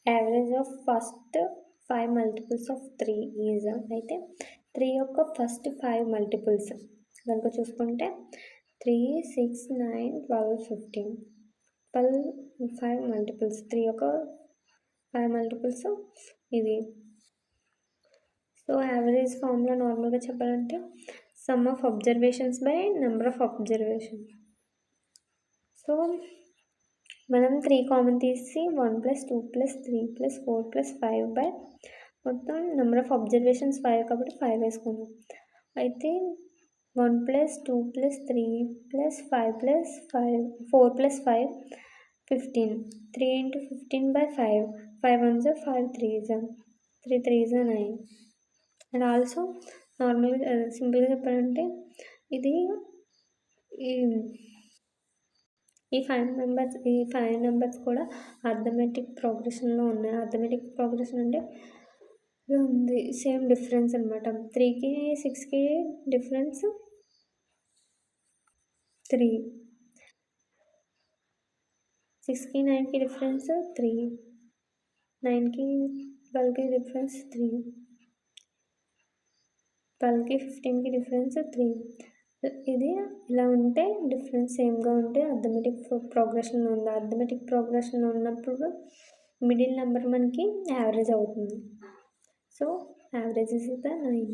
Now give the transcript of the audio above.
Average of first 5 multiples of 3 is అయితే 3 యొక్క first 5 multiples కనుక చూసుకుంటే 3, 6, 9, 12, 15 5 మల్టిపుల్స్ 3 యొక్క 5 మల్టిపుల్స్ ఇవి. సో యావరేజ్ ఫార్ములా నార్మల్గా చెప్పాలంటే some of observations by number of observations. So మనం 3 కామన్ తీసి 1 + 2 + 3 + 4 + 5 బై మొత్తం నెంబర్ ఆఫ్ అబ్జర్వేషన్స్ 5 కాబట్టి 5 వేసుకున్నాం. అయితే 1 + 2 + 3 + 5 + 5 4 + 5 15 3 × 15 / 5 5 1s 5 3s 3 3s 9. And also నార్మల్గా సింపుల్గా చెప్పాలంటే ఇది ఈ 5 నెంబర్స్ కూడా అర్థమెటిక్ ప్రోగ్రెషన్లో ఉన్నాయి. అర్థమెటిక్ ప్రోగ్రెషన్ అంటే ఉంది సేమ్ డిఫరెన్స్ అనమాట. 3కి 6కి డిఫరెన్స్ 3, 6కి 9కి డిఫరెన్స్ 3, 9కి 12కి డిఫరెన్స్ 3, 12కి 15కి డిఫరెన్స్ 3. ఇది ఇలా ఉంటే డిఫరెన్స్ సేమ్గా ఉంటే అర్థమెటిక్ ప్రోగ్రెషన్లో ఉంది. అర్థమెటిక్ ప్రోగ్రెషన్లో ఉన్నప్పుడు మిడిల్ నెంబర్ మనకి యావరేజ్ అవుతుంది. So average is the 9.